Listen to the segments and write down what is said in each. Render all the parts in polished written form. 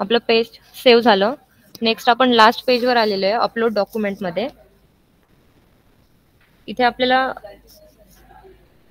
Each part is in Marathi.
आपलं पेज सेव्ह झालं. नेक्स्ट आपण लास्ट पेजवर आलेलो आहे अपलोड डॉक्युमेंटमध्ये. इथे आपल्याला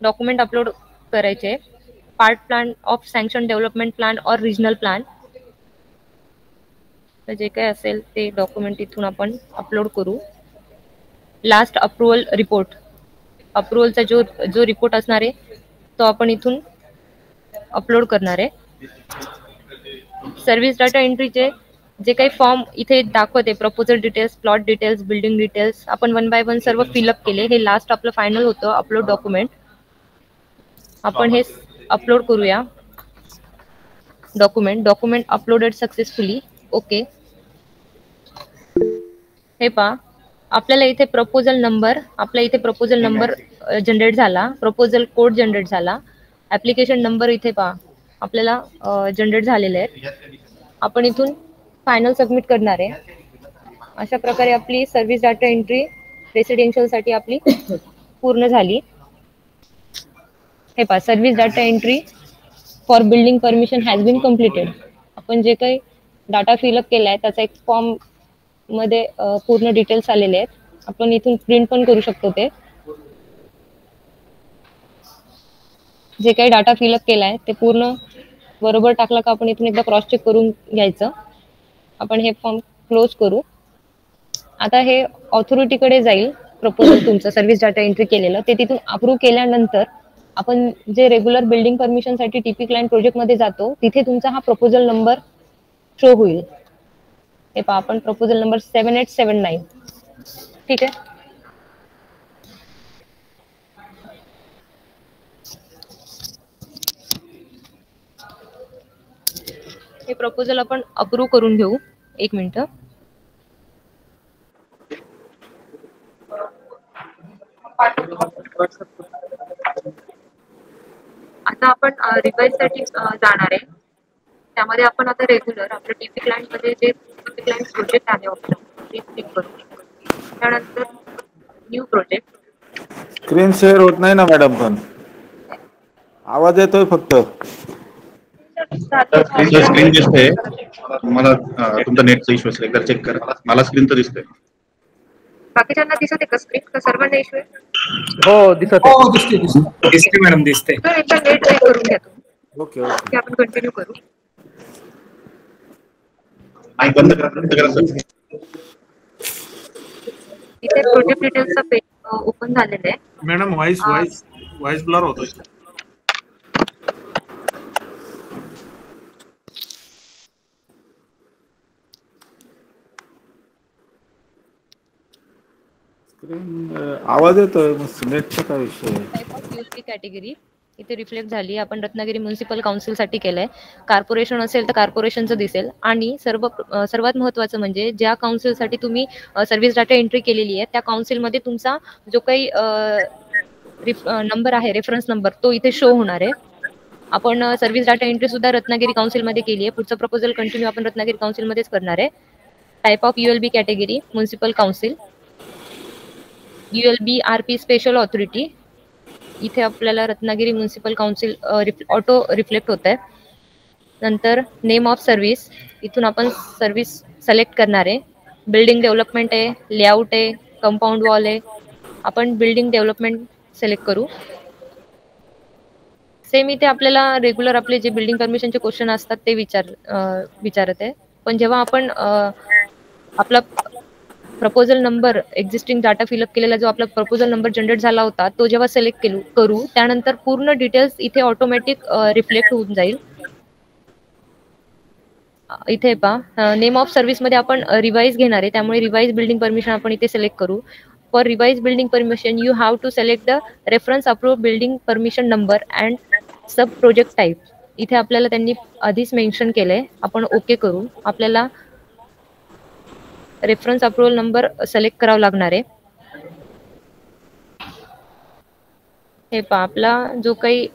डॉक्युमेंट अपलोड करायचे. Part plan of sanction development plan और रिजनल प्लॅन. तर जे काही असेल ते डॉक्युमेंट इथून आपण अपलोड करू. लास्ट अप्रुव्हल रिपोर्ट, अप्रुव्हलचा जो रिपोर्ट असणार आहे तो आपण इथून अपलोड करणार आहे. सर्व्हिस डाटा एंट्रीचे जे काही फॉर्म इथे दाखवते, proposal details, plot details, building details, आपण वन बाय वन सर्व फिलअप केले. हे लास्ट आपलं फायनल होतं अपलोड डॉक्युमेंट. आपण हे अपलोड करूया. Document uploaded successfully. ओके. हे पहा, आपल्याला इथे प्रपोजल नंबर, आपल्या इथे प्रपोजल नंबर जनरेट झाला, प्रपोजल कोड जनरेट झाला, ऍप्लिकेशन नंबर इथे पहा आपल्याला जनरेट झालेले आहेत. आपण इथून फायनल सबमिट करणार आहे. अशा प्रकारे आपली सर्व्हिस डाटा एंट्री रेसिडेन्शियल साठी आपली पूर्ण झाली. हे पहा, service data entry for building permission has been completed. आपण जे काही डाटा फिलअप केलाय त्याचा एक फॉर्म मध्ये पूर्ण डिटेल्स आलेले आहेत. आपण इथून प्रिंट पण करू शकतो. ते जे काही डाटा फिलअप केलाय ते पूर्ण बरोबर टाकला का आपण इथून एकदा क्रॉस चेक करून घ्यायचं. आपण हे फॉर्म क्लोज करू. आता हे ऑथॉरिटीकडे जाईल. प्रपोजल तुमचं सर्व्हिस डाटा एंट्री केलेलं ते तिथून अप्रूव्ह केल्यानंतर आपण जे रेग्युलर बिल्डिंग परमिशन साठी टीपी क्लायंट प्रोजेक्ट मध्ये जातो तिथे तुमचा हा प्रपोजल नंबर शो होईल. हे पहा, आपण प्रपोजल नंबर 7879. ठीक आहे. हे प्रपोजल आपण अप्रूव्ह करून घेऊ. एक मिनिट. आता आपण रिवाइज साठी जाणार आहे. त्यामध्ये आपण आता रेग्युलर आपल्या टीपी क्लायंट मध्ये जे टीपी क्लायंट प्रोजेक्ट आहे ऑप्शन ते क्लिक करू. त्यानंतर न्यू प्रोजेक्ट. स्क्रीन शेअर होत नाही ना मॅडम, पण आवाज येतोय फक्त. स्क्रीन दिसते मला. तुमचा नेटचा इश्यू असेल एकदा चेक करा. मला स्क्रीन तर दिसते. बाकीच्यांना दिसत आहे का स्क्रीन? का सर्वांना इश्यू आहे? हो दिसत आहे. दिसते मॅडम, दिसते. तर एकदा नेट चेक करून घ्या तुम्ही. Okay okay. आपण कंटिन्यू करू. बंद करा. इथे प्रोजेक्ट डिटेल्सचा पेज ओपन झालेला आहे. मॅडम व्हॉइस ब्लर होतोय. आवाज येतोय, नेटचा काय विषय? टाइप ऑफ यूएलबी कॅटेगरी इथे रिफ्लेक्ट झाली. आपण रत्नागिरी म्युनिसिपल काउन्सिल साठी केलंय. कॉर्पोरेशन असेल तर कॉर्पोरेशनचं दिसेल. आणि सर्वात महत्त्वाचं म्हणजे ज्या काउन्सिलसाठी तुम्ही सर्व्हिस डाटा एंट्री केलेली आहे त्या काउन्सिलमध्ये तुमचा जो काही नंबर आहे, रेफरन्स नंबर, तो इथे शो होणार आहे. आपण सर्व्हिस डाटा एंट्री सुद्धा रत्नागिरी काउन्सिलमध्ये केली आहे. पुढचं प्रपोजल कंटिन्यू आपण रत्नागिरी काउन्सिलमध्येच करणार आहे. Type of ULB category municipal council. ULB RP special authority. इथे आपल्याला Ratnagiri municipal council auto reflect होत आहे. नंतर नेम ऑफ सर्व्हिस, इथून आपण सर्व्हिस सिलेक्ट करणार आहे. बिल्डिंग डेव्हलपमेंट आहे, लेआउट आहे, कंपाऊंड वॉल आहे. आपण बिल्डिंग डेव्हलपमेंट सिलेक्ट करू. सेम इथे आपल्याला रेग्युलर आपले जे बिल्डिंग परमिशनचे क्वेश्चन असतात ते विचारत आहे. पण जेव्हा आपण आपला proposal number, existing data fill up केलेला जो आपला प्रपोजल नंबर जनरेट झाला होता तो जेव्हा सिलेक्ट करू त्यानंतर पूर्ण डिटेल्स इथे ऑटोमॅटिक रिफ्लेक्ट होऊन जाईल. इथे पहा, नेम ऑफ सर्व्हिस मध्ये आपण रिवाइज घेणार आहे, त्यामुळे रिवाइज बिल्डिंग परमिशन आपण इथे सिलेक्ट करू. For revise building permission you have to select the reference approved building permission number and sub project type. इथे आपल्याला त्यांनी आधीच मेन्शन केलंय. आपण ओके करू. आपल्याला रेफरन्स अप्रुव्हल नंबर सिलेक्ट करावा लागणार आहे. हे पहा, आपला जो काही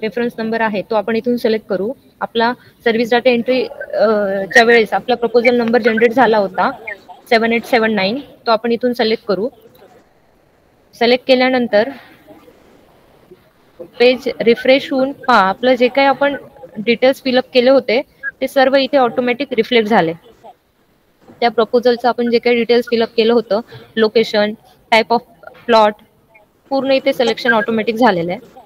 रेफरन्स नंबर आहे तो आपण इथून सिलेक्ट करू. आपला सर्व्हिस डाटा एंट्री च्या वेळेस आपला प्रपोजल नंबर जनरेट झाला होता 7879, तो आपण इथून सिलेक्ट करू. सिलेक्ट केल्यानंतर पेज रिफ्रेश होऊन पहा, आपलं जे काही आपण डिटेल्स फिलअप केले होते ते सर्व इथे ऑटोमॅटिक रिफ्लेक्ट झाले. त्या प्रपोजलचं आपण जे काही डिटेल्स फिलअप केलं होतं, लोकेशन, टाइप ऑफ प्लॉट, पूर्ण इथे सिलेक्शन ऑटोमॅटिक झालेलं आहे.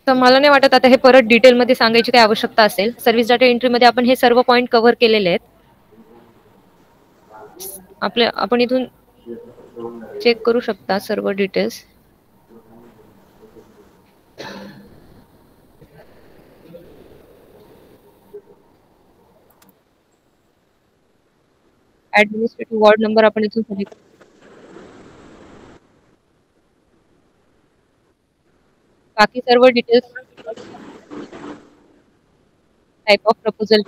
तर मला नाही वाटत आता हे परत डिटेलमध्ये सांगायची काही आवश्यकता असेल. सर्व्हिस डाटा एंट्रीमध्ये आपण हे सर्व पॉईंट कव्हर केलेले आहेत. आपण इथून चेक करू शकता सर्व डिटेल्स. ऍडमिनिस्ट्रेटिव्ह वॉर्ड नंबर आपण इथून सिलेक्ट, बाकी सर्व details, type of proposal,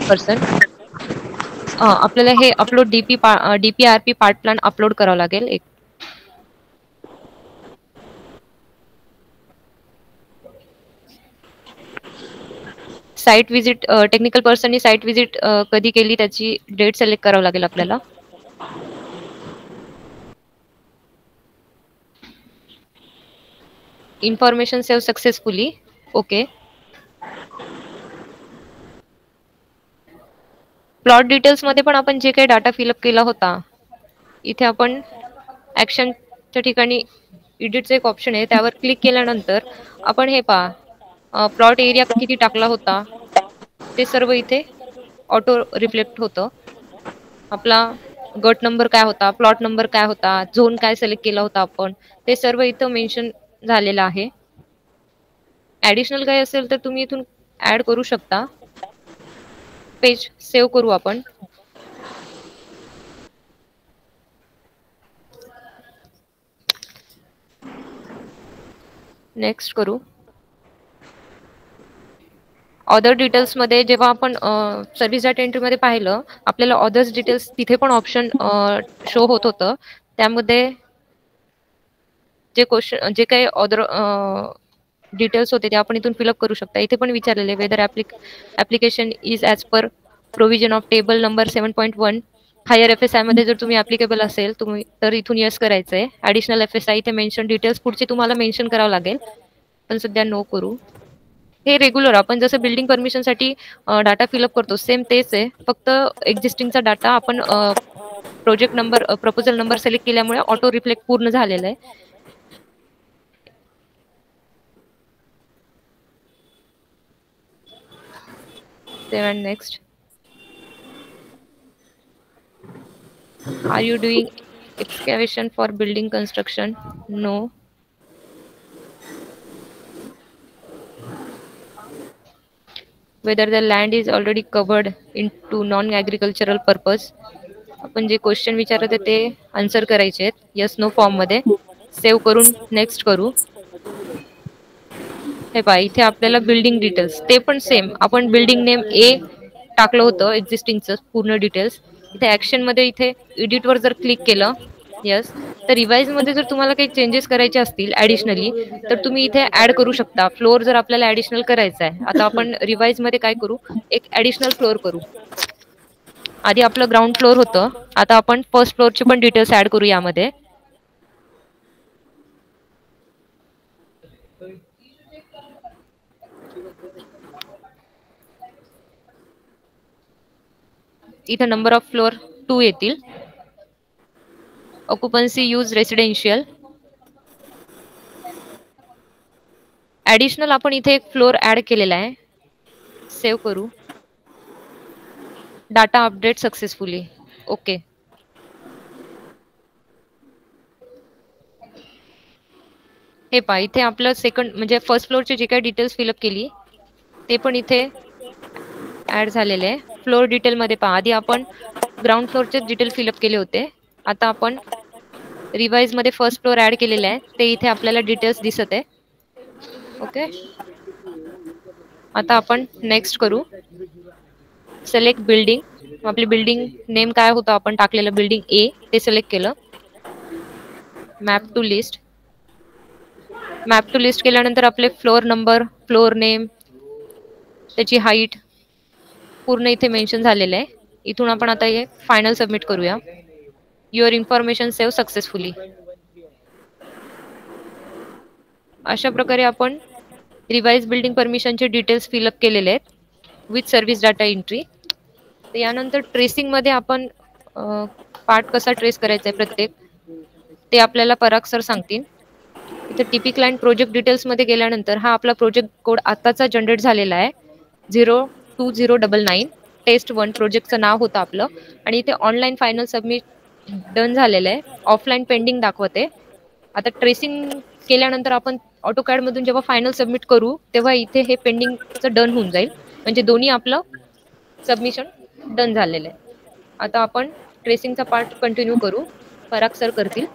person, आपल्याला हे upload DPRP part plan upload करावं लागेल. एक साईट व्हिजिट, टेक्निकल पर्सननी साईट व्हिजिट कधी केली त्याची डेट सिलेक्ट करावं लागेल आपल्याला. Information save successfully, okay. Plot details मध्ये पण आपण जे काही डाटा फिलअप केला होता, इथे आपण ऍक्शनच्या ठिकाणी एडिटचं एक ऑप्शन आहे, त्यावर क्लिक केल्यानंतर आपण हे पहा, प्लॉट एरिया किती टाकला होता ते सर्व इथे ऑटो रिफ्लेक्ट होतं. आपला गट नंबर काय होता, प्लॉट नंबर काय होता, झोन काय सिलेक्ट केला होता आपण, ते सर्व इथं मेन्शन झालेलं आहे. ऍडिशनल काय असेल तर तुम्ही इथून ऍड करू शकता. पेज सेव्ह करू आपण. नेक्स्ट करू. अदर डिटेल्स मध्ये जेव्हा आपण सर्व्हिस डाटा एंट्री मध्ये पाहिलं, आपल्याला अदर्स डिटेल्स तिथे पण ऑप्शन शो होत होतं. त्यामध्ये जे काही अदर डिटेल्स होते ते आपण इथून फिलअप करू शकता. इथे पण विचारलेले whether application is as per provision of table number 7.1 higher FSI मध्ये जर तुम्ही ऍप्लिकेबल असेल तुम्ही तर इथून यस करायचंय. ऍडिशनल FSI इथे मेन्शन डिटेल्स पुढचे तुम्हाला मेन्शन करावं लागेल, पण सध्या नो करू. हे रेग्युलर आपण जसं बिल्डिंग परमिशनसाठी डाटा फिलअप करतो सेम तेच आहे, फक्त एक्झिस्टिंगचा डाटा आपण project number proposal number select केल्यामुळे ऑटो रिफ्लेक्ट पूर्ण झालेला आहे. Save and next. Are you doing excavation for building construction? No. Whether the land is already covered into non-agricultural purpose. आपण जे क्वेश्चन विचारत आहे ते आन्सर करायचे आहेत यस नो फॉर्म मध्ये. सेव्ह करून नेक्स्ट करू. हे पहा इथे आपल्याला बिल्डिंग डिटेल्स ते पण सेम आपण बिल्डिंग नेम ए टाकलं होतं एक्झिस्टिंगचं पूर्ण डिटेल्स. इथे ऍक्शन मध्ये इथे एडिट वर जर क्लिक केलं यस, तर रिवाइज मध्ये जर तुम्हाला काही चेंजेस करायचे असतील ऍडिशनली तर तुम्ही इथे ऍड करू शकता. फ्लोअर जर आपल्याला ऍडिशनल करायचा आहे, आता आपण रिवाइज मध्ये काय करू, एक ऍडिशनल फ्लोअर करू. आधी आपलं ग्राउंड फ्लोअर होतं, आता आपण फर्स्ट फ्लोअरचे पण डिटेल्स ऍड करू यामध्ये. इथं नंबर ऑफ फ्लोअर 2 येतील. Occupancy use residential. ऍडिशनल आपण इथे एक फ्लोअर ऍड केलेला आहे. सेव्ह करू. Data update successfully, okay. हे पहा इथे आपलं सेकंड म्हणजे फर्स्ट फ्लोअरचे जे काही डिटेल्स फिलअप केली ते पण इथे ऍड झालेले आहे. फ्लोअर डिटेल मध्ये पहा आधी आपण ग्राउंड फ्लोअरचे डिटेल फिलअप केले होते, आता आपण रिवाइज मध्ये फर्स्ट फ्लोअर ऍड केलेले आहे ते इथे आपल्याला डिटेल्स दिसत आहे. ओके, आता आपण नेक्स्ट करू. Select building. आपली बिल्डिंग नेम काय होतं आपण टाकलेलं बिल्डिंग ए ते सिलेक्ट केलं. Map to list. Map to list केल्यानंतर आपले फ्लोअर नंबर, फ्लोअर नेम, त्याची हाईट पूर्ण इथे मेन्शन झालेलं आहे. इथून आपण आता हे फायनल सबमिट करूया. Your information save successfully. अशा प्रकारे आपण रिवाइज बिल्डिंग परमिशनचे डिटेल्स फिलअप केलेले आहेत विथ सर्व्हिस डाटा एंट्री. तर यानंतर ट्रेसिंग मध्ये आपण पार्ट कसा ट्रेस करायचा आहे प्रत्येक ते आपल्याला पराग सर सांगतील. इथे टीपी क्लायंट प्रोजेक्ट डिटेल्स मध्ये गेल्यानंतर हा आपला प्रोजेक्ट कोड आताचा जनरेट झालेला आहे 02099. टेस्ट 1 प्रोजेक्टचं नाव होतं आपलं आणि इथे ऑनलाईन फायनल सबमिट डन झालेलं आहे. ऑफलाईन पेंडिंग दाखवते. आता ट्रेसिंग केल्यानंतर आपण ऑटोकॅड मधून जेव्हा फायनल सबमिट करू तेव्हा इथे हे पेंडिंगचं डन होऊन जाईल. म्हणजे दोन्ही आपलं सबमिशन डन झालेलं आहे. आता आपण ट्रेसिंगचा पार्ट कंटिन्यू करू. पराग सर करतील.